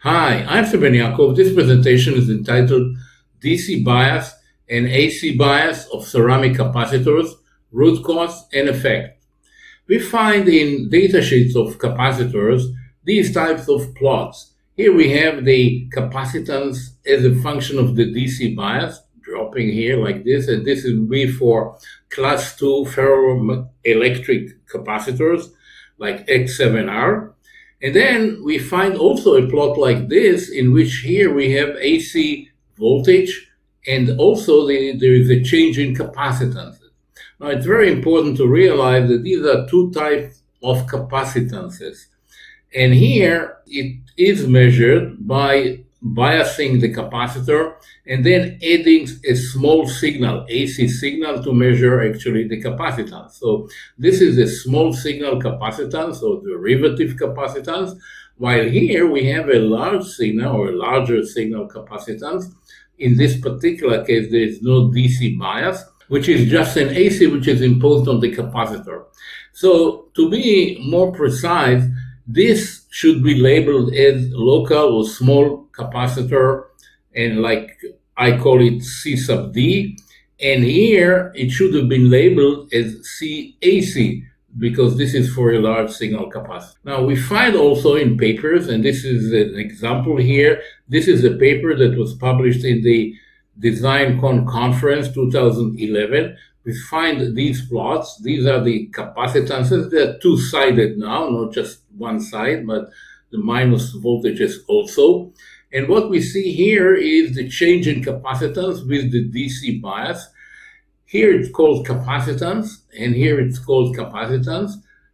Hi, I'm Ben-Yaakov. This presentation is entitled DC Bias and AC Bias of Ceramic Capacitors, Root Cause and Effect. We find in datasheets of capacitors these types of plots. Here we have the capacitance as a function of the DC bias, dropping here like this, and this will be for class 2 ferroelectric capacitors like X7R. And then we find also a plot like this, in which here we have AC voltage, and also there is a change in capacitance. Now, it's very important to realize that these are two types of capacitances. And here it is measured by biasing the capacitor and then adding a small signal, AC signal, to measure actually the capacitance. So this is a small signal capacitance or derivative capacitance, while here we have a large signal or a larger signal capacitance. In this particular case, there is no DC bias, which is just an AC which is imposed on the capacitor. So to be more precise, this should be labeled as local or small capacitor, and like I call it C sub D. And here it should have been labeled as CAC, because this is for a large signal capacitor. Now we find also in papers, and this is an example here, this is a paper that was published in the DesignCon conference 2011. We find these plots. These are the capacitances. They're two-sided now, not just one side, but the minus voltages also. And what we see here is the change in capacitance with the DC bias. Here it's called capacitance, and here it's called capacitance.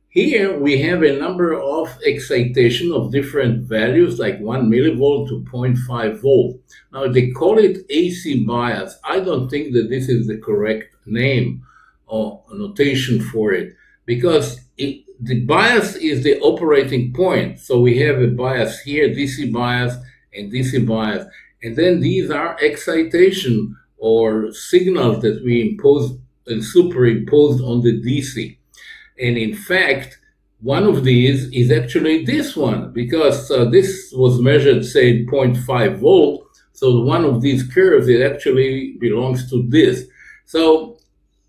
Here we have a number of excitation of different values, like 1 millivolt to 0.5 volt. Now they call it AC bias. I don't think that this is the correct name or notation for it, because the bias is the operating point. So we have a bias here, DC bias and DC bias. And then these are excitation or signals that we impose and superimposed on the DC. And in fact, one of these is actually this one, because this was measured, say, 0.5 volt. So one of these curves, it actually belongs to this. So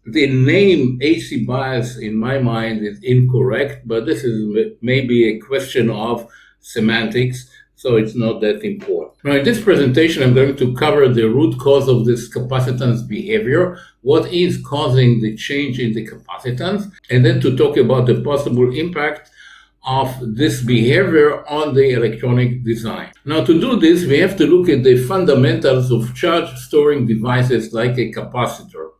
the name AC bias, in my mind, is incorrect, but this is maybe a question of semantics, so it's not that important. Now, in this presentation, I'm going to cover the root cause of this capacitance behavior, what is causing the change in the capacitance, and then to talk about the possible impact of this behavior on the electronic design. Now, to do this, we have to look at the fundamentals of charge storing devices like a capacitor.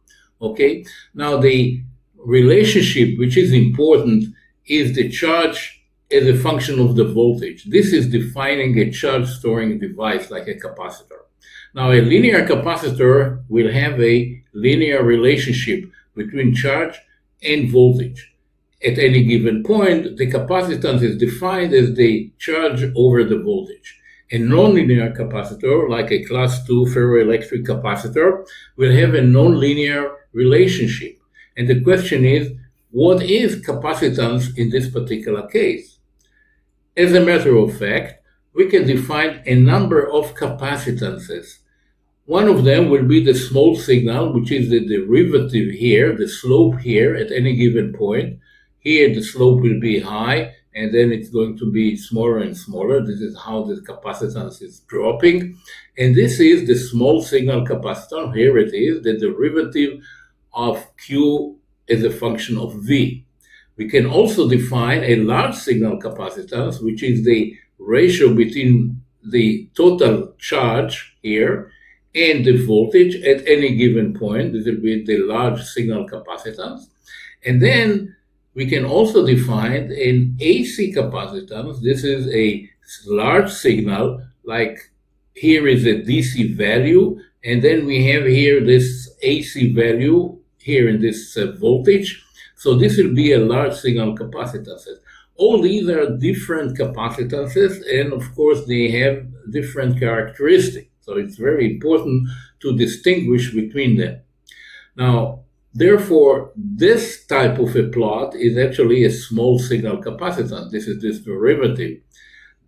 Okay? Now, the relationship, which is important, is the charge as a function of the voltage. This is defining a charge storing device like a capacitor. Now, a linear capacitor will have a linear relationship between charge and voltage. At any given point, the capacitance is defined as the charge over the voltage. A nonlinear capacitor, like a class 2 ferroelectric capacitor, will have a nonlinear relationship. And the question is, what is capacitance in this particular case? As a matter of fact, we can define a number of capacitances. One of them will be the small signal, which is the derivative here, the slope here at any given point. Here the slope will be high, and then it's going to be smaller and smaller. This is how the capacitance is dropping. And this is the small signal capacitor. Here it is, the derivative of Q as a function of V. We can also define a large signal capacitance, which is the ratio between the total charge here and the voltage at any given point. This will be the large signal capacitance. And then we can also define an AC capacitance. This is a large signal, like here is a DC value, and then we have here this AC value here in this voltage. So this will be a large signal capacitance. All these are different capacitances, and of course they have different characteristics. So it's very important to distinguish between them. Now, therefore, this type of a plot is actually a small signal capacitance. This is this derivative.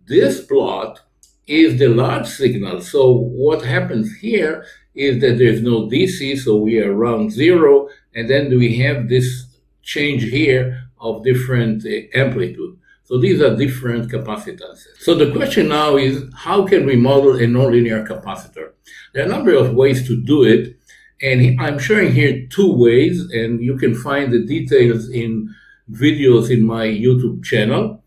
This plot is the large signal. So what happens here is that there's no DC, so we are around zero, and then we have this change here of different amplitude. So these are different capacitances. So the question now is, how can we model a nonlinear capacitor? There are a number of ways to do it, and I'm showing here two ways, and you can find the details in videos in my YouTube channel.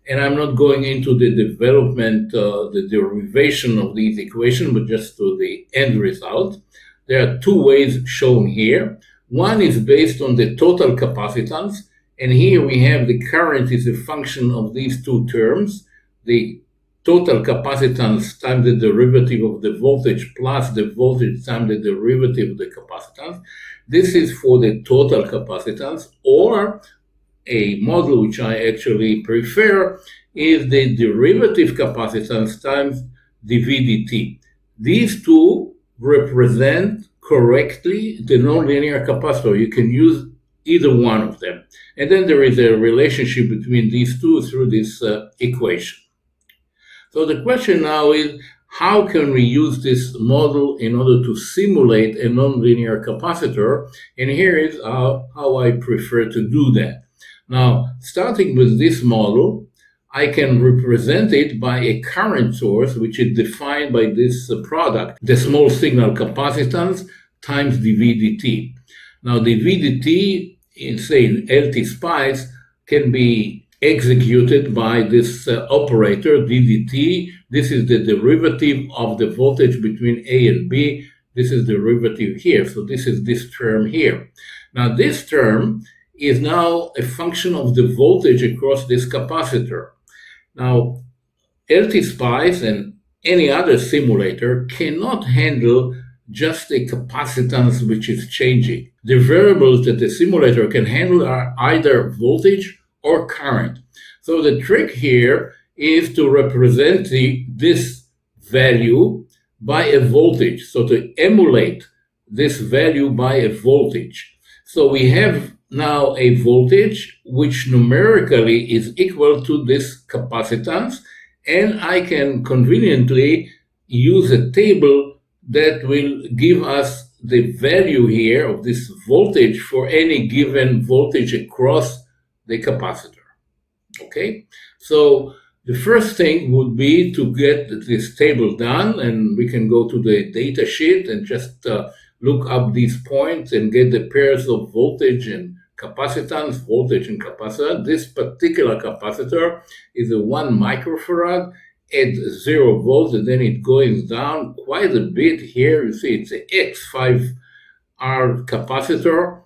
And I'm not going into the development, the derivation of these equations, but just to the end result. There are two ways shown here. One is based on the total capacitance, and here we have the current is a function of these two terms, the total capacitance times the derivative of the voltage plus the voltage times the derivative of the capacitance. This is for the total capacitance, or a model which I actually prefer is the derivative capacitance times the VDT. These two represent correctly the nonlinear capacitor. You can use either one of them. And then there is a relationship between these two through this equation. So the question now is, how can we use this model in order to simulate a nonlinear capacitor? And here is how I prefer to do that. Now, starting with this model, I can represent it by a current source, which is defined by this product, the small signal capacitance times the VDT. Now, the VDT, say in LT spice, can be executed by this operator, DDT. This is the derivative of the voltage between A and B. This is the derivative here. So this is this term here. Now, this term is now a function of the voltage across this capacitor. Now, LT spice and any other simulator cannot handle just a capacitance which is changing. The variables that the simulator can handle are either voltage or current. So the trick here is to represent this value by a voltage. So to emulate this value by a voltage. So we have now a voltage which numerically is equal to this capacitance, and I can conveniently use a table that will give us the value here of this voltage for any given voltage across the capacitor. Okay, so the first thing would be to get this table done, and we can go to the data sheet and just look up these points and get the pairs of voltage and capacitance, voltage and capacitor. This particular capacitor is a 1 microfarad at 0 volts, and then it goes down quite a bit here. You see it's a X5R capacitor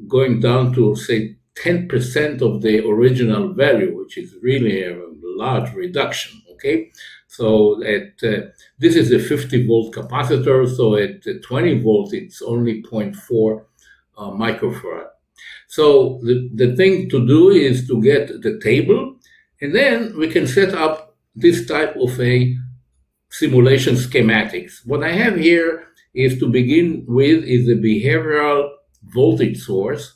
going down to, say, 10% of the original value, which is really a large reduction, okay? So this is a 50 volt capacitor, so at 20 volts, it's only 0.4 microfarad. So the thing to do is to get the table, and then we can set up this type of a simulation schematics. What I have here is, to begin with, is a behavioral voltage source,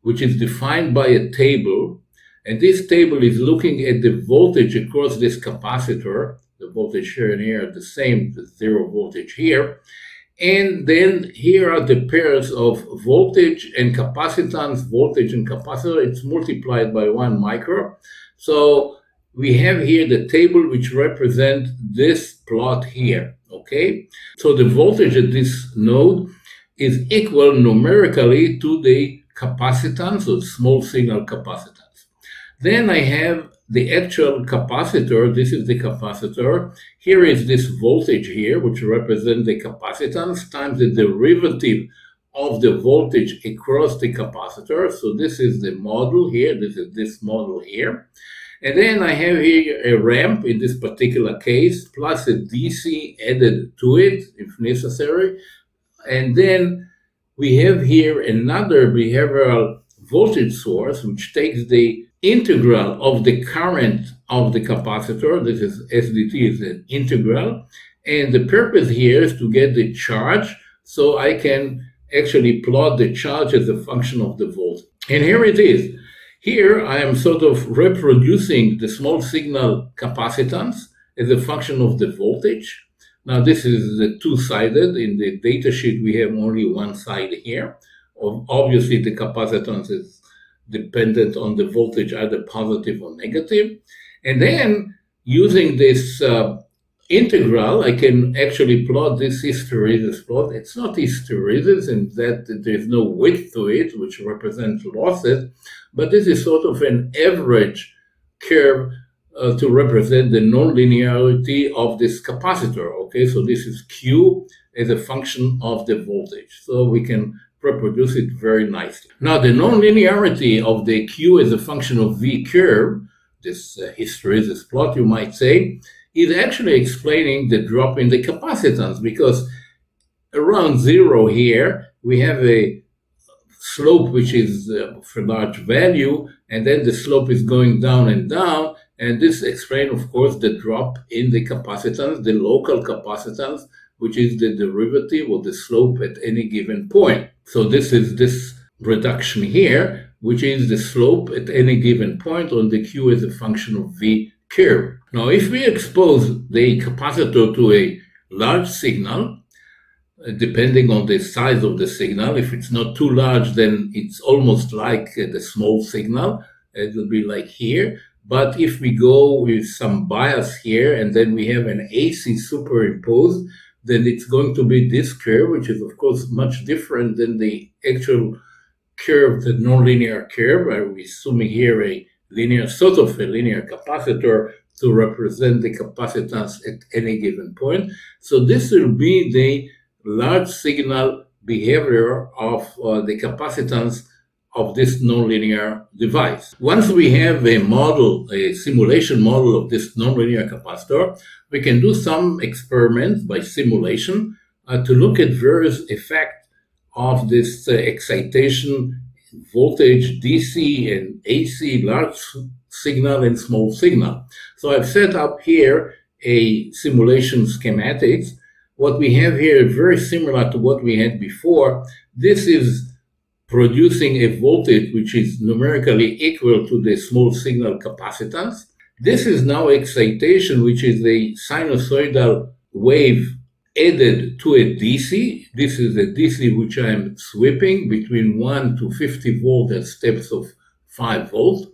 which is defined by a table. And this table is looking at the voltage across this capacitor. The voltage here and here are the same, the 0 voltage here. And then here are the pairs of voltage and capacitance, voltage and capacitor. It's multiplied by 1 micro. So we have here the table which represents this plot here, okay? So the voltage at this node is equal numerically to the capacitance, or small signal capacitance. Then I have the actual capacitor. This is the capacitor. Here is this voltage here, which represents the capacitance times the derivative of the voltage across the capacitor. So this is the model here. This is this model here. And then I have here a ramp in this particular case, plus a DC added to it if necessary. And then we have here another behavioral voltage source, which takes the integral of the current of the capacitor. This is SDT, is an integral. And the purpose here is to get the charge, so I can actually plot the charge as a function of the voltage. And here it is. Here I am sort of reproducing the small signal capacitance, as a function of the voltage. Now, this is the two-sided. In the datasheet, we have only one side here. Obviously, the capacitance is dependent on the voltage, either positive or negative. And then, using this integral, I can actually plot this hysteresis plot. It's not hysteresis in that there's no width to it, which represents losses, but this is sort of an average curve to represent the nonlinearity of this capacitor. Okay, so this is Q as a function of the voltage. So we can reproduce it very nicely. Now, the nonlinearity of the Q as a function of V curve, this hysteresis plot, you might say, is actually explaining the drop in the capacitance, because around zero here, we have a slope which is for large value, and then the slope is going down and down, and this explains, of course, the drop in the capacitance, the local capacitance, which is the derivative of the slope at any given point. So this is this reduction here, which is the slope at any given point on the Q as a function of V curve. Now, if we expose the capacitor to a large signal, depending on the size of the signal, if it's not too large, then it's almost like the small signal. It will be like here. But if we go with some bias here, and then we have an AC superimposed, then it's going to be this curve, which is, of course, much different than the actual curve, the nonlinear curve. We're assuming here a linear, sort of a linear capacitor to represent the capacitance at any given point. So this will be the large signal behavior of the capacitance of this nonlinear device. Once we have a model, a simulation model of this nonlinear capacitor, we can do some experiments by simulation to look at various effects of this excitation, voltage, DC and AC, large signal and small signal. So I've set up here a simulation schematics. What we have here is very similar to what we had before. This is producing a voltage which is numerically equal to the small signal capacitance. This is now excitation, which is a sinusoidal wave added to a DC. This is a DC which I am sweeping between 1 to 50 volts at steps of 5 volts.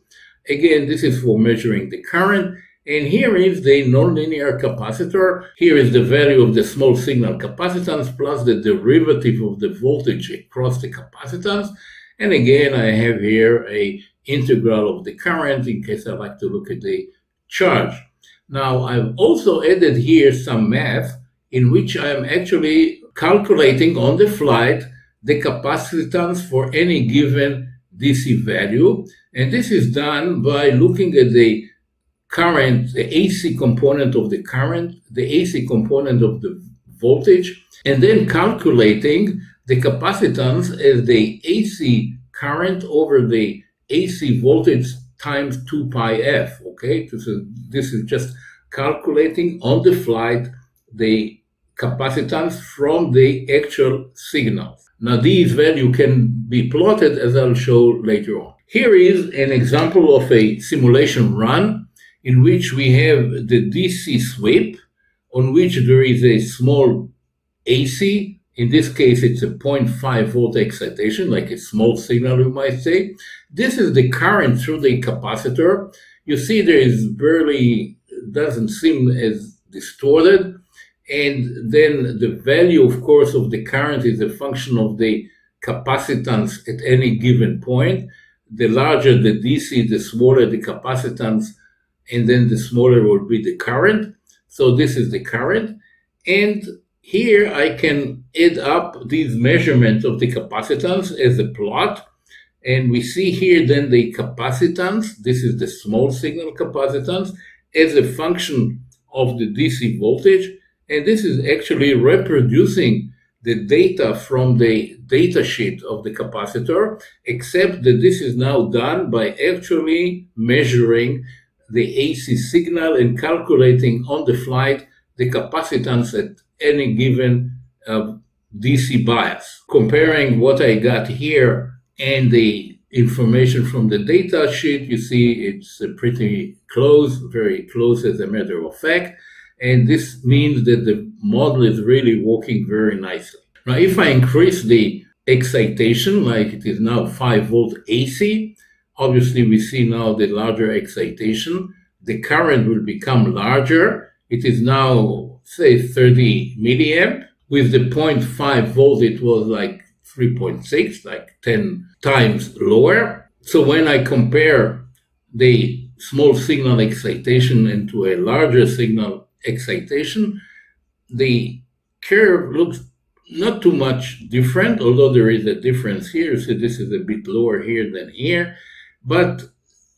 Again, this is for measuring the current. And here is the nonlinear capacitor. Here is the value of the small signal capacitance plus the derivative of the voltage across the capacitance. And again, I have here a integral of the current in case I like to look at the charge. Now, I've also added here some math in which I am actually calculating on the flight the capacitance for any given DC value. And this is done by looking at the current, the AC component of the current, the AC component of the voltage, and then calculating the capacitance as the AC current over the AC voltage times 2 pi f, okay? This is just calculating on the flight the capacitance from the actual signal. Now, these values can be plotted as I'll show later on. Here is an example of a simulation run in which we have the DC sweep, on which there is a small AC. In this case, it's a 0.5 volt excitation, like a small signal, you might say. This is the current through the capacitor. You see there is barely, doesn't seem as distorted. And then the value, of course, of the current is a function of the capacitance at any given point. The larger the DC, the smaller the capacitance, and then the smaller will be the current. So this is the current. And here I can add up these measurements of the capacitance as a plot. And we see here then the capacitance, this is the small signal capacitance, as a function of the DC voltage. And this is actually reproducing the data from the data sheet of the capacitor, except that this is now done by actually measuring the AC signal and calculating on the flight the capacitance at any given DC bias. Comparing what I got here and the information from the data sheet, you see it's pretty close, very close as a matter of fact. And this means that the model is really working very nicely. Now, if I increase the excitation, like it is now 5 volt AC, obviously we see now the larger excitation. The current will become larger. It is now, say, 30 milliamp. With the 0.5 volt, it was like 3.6, like 10 times lower. So when I compare the small signal excitation into a larger signal excitation, the curve looks not too much different, although there is a difference here. So this is a bit lower here than here. But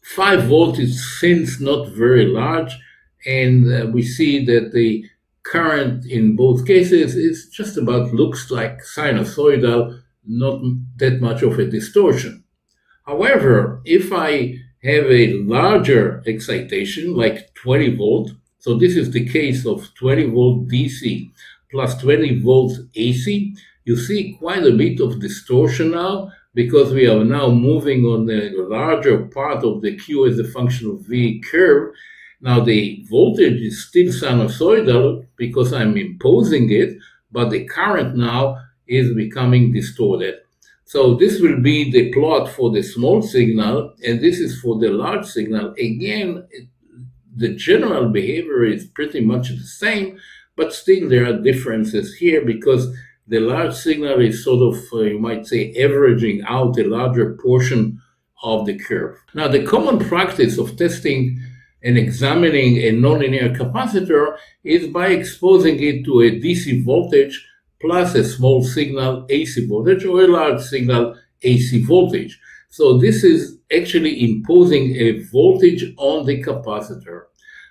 5 volt is since not very large, and we see that the current in both cases is just about looks like sinusoidal, not that much of a distortion. However, if I have a larger excitation, like 20 volt, so this is the case of 20 volt DC plus 20 volts AC, you see quite a bit of distortion now, because we are now moving on the larger part of the Q as a function of V curve. Now the voltage is still sinusoidal because I'm imposing it, but the current now is becoming distorted. So this will be the plot for the small signal, and this is for the large signal. Again, the general behavior is pretty much the same, but still there are differences here because the large signal is sort of, you might say, averaging out a larger portion of the curve. Now, the common practice of testing and examining a nonlinear capacitor is by exposing it to a DC voltage plus a small signal AC voltage or a large signal AC voltage. So this is actually imposing a voltage on the capacitor.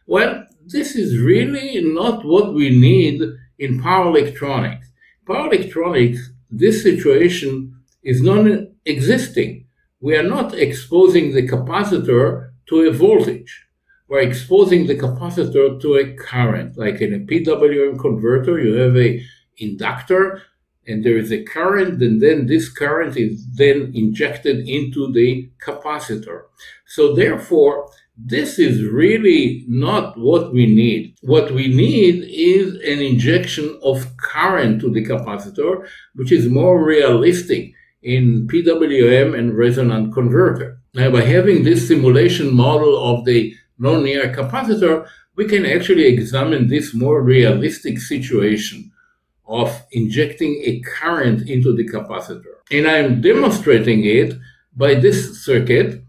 Well, this is really not what we need in power electronics. Power electronics, this situation is non-existing. We are not exposing the capacitor to a voltage. We're exposing the capacitor to a current. Like in a PWM converter, you have a inductor, and there is a current, and then this current is then injected into the capacitor. So therefore, this is really not what we need. What we need is an injection of current to the capacitor, which is more realistic in PWM and resonant converter. Now, by having this simulation model of the nonlinear capacitor, we can actually examine this more realistic situation of injecting a current into the capacitor. And I'm demonstrating it by this circuit,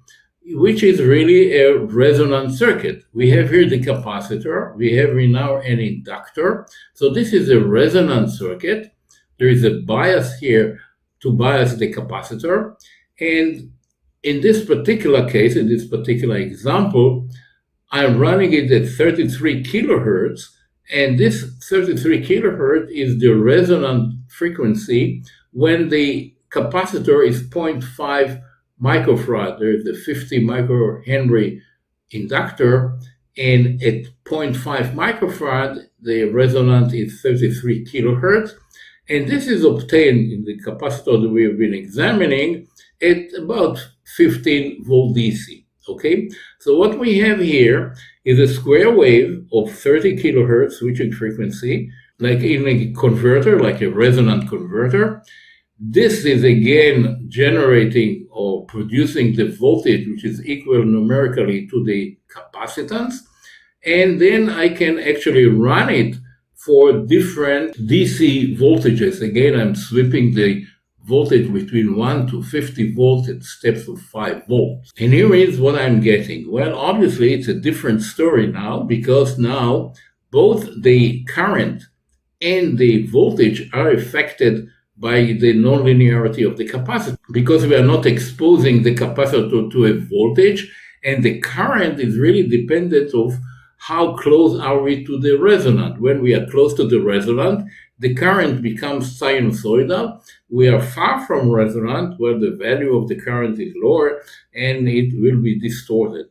which is really a resonant circuit. We have here the capacitor, we have here now an inductor. So this is a resonant circuit. There is a bias here to bias the capacitor. And in this particular case, in this particular example, I'm running it at 33 kilohertz, and this 33 kilohertz is the resonant frequency when the capacitor is 0.5 microfarad. There is a 50 microhenry inductor, and at 0.5 microfarad, the resonant is 33 kilohertz. And this is obtained in the capacitor that we have been examining at about 15 volt DC. Okay, so what we have here is a square wave of 30 kilohertz switching frequency, like in a converter, like a resonant converter. This is again generating or producing the voltage, which is equal numerically to the capacitance. And then I can actually run it for different DC voltages. Again, I'm sweeping the voltage between 1 to 50 volts at steps of 5 volts. And here is what I'm getting. Well, obviously, it's a different story now, because now both the current and the voltage are affected by the nonlinearity of the capacitor, because we are not exposing the capacitor to a voltage, and the current is really dependent of how close are we to the resonant. When we are close to the resonant, the current becomes sinusoidal. We are far from resonant, where the value of the current is lower, and it will be distorted.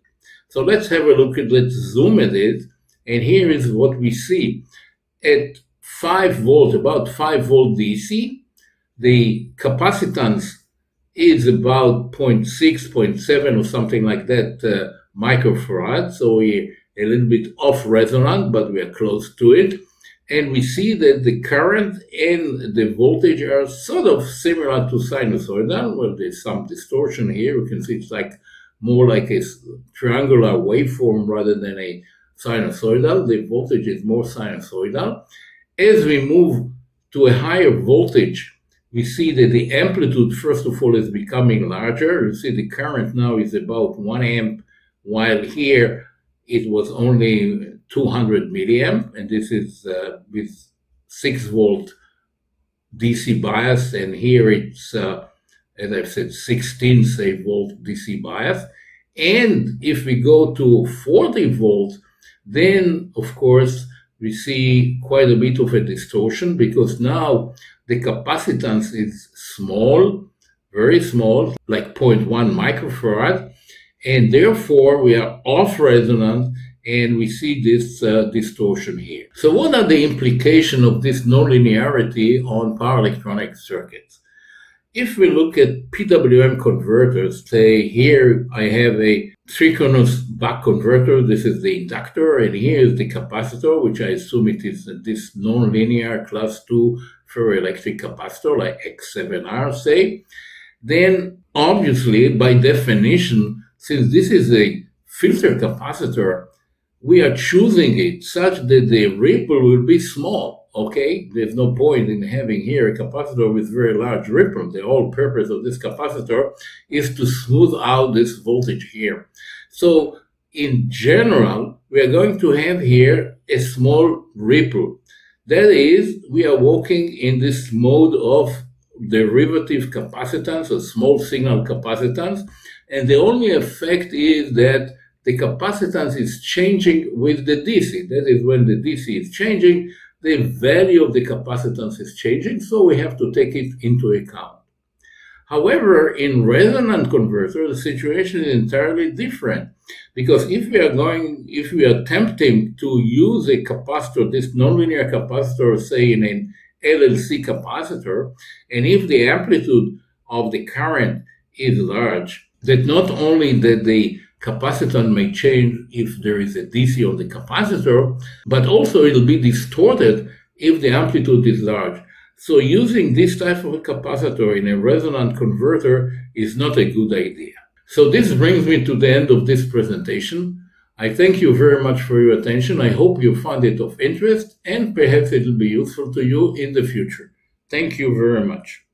So let's have a look at, let's zoom at it, and here is what we see. At 5 volt, about 5 volt DC, the capacitance is about 0.6, 0.7 or something like that microfarad. So we a little bit off resonant, but we are close to it. And we see that the current and the voltage are sort of similar to sinusoidal. Well, there's some distortion here. You can see it's like more like a triangular waveform rather than a sinusoidal. The voltage is more sinusoidal. As we move to a higher voltage, we see that the amplitude, first of all, is becoming larger. You see the current now is about 1 amp, while here it was only 200 milliamp, and this is with 6 volt DC bias, and here it's, as I've said, 16, say, volt DC bias. And if we go to 40 volts, then, of course, we see quite a bit of a distortion, because now the capacitance is small, very small, like 0.1 microfarad, and therefore we are off resonant, and we see this distortion here. So what are the implications of this nonlinearity on power electronic circuits? If we look at PWM converters, say here I have a synchronous buck converter, this is the inductor, and here is the capacitor, which I assume it is this nonlinear class 2 ferroelectric capacitor, like X7R, say. Then obviously, by definition, since this is a filter capacitor, we are choosing it such that the ripple will be small, okay? There's no point in having here a capacitor with very large ripple. The whole purpose of this capacitor is to smooth out this voltage here. So in general, we are going to have here a small ripple. That is, we are working in this mode of derivative capacitance, or small signal capacitance, and the only effect is that the capacitance is changing with the DC. That is, when the DC is changing, the value of the capacitance is changing, so we have to take it into account. However, in resonant converter, the situation is entirely different, because if we are attempting to use a capacitor, this nonlinear capacitor, say in an LLC capacitor, and if the amplitude of the current is large, that not only that the capacitance may change if there is a DC on the capacitor, but also it'll be distorted if the amplitude is large. So using this type of a capacitor in a resonant converter is not a good idea. So this brings me to the end of this presentation. I thank you very much for your attention. I hope you found it of interest, and perhaps it will be useful to you in the future. Thank you very much.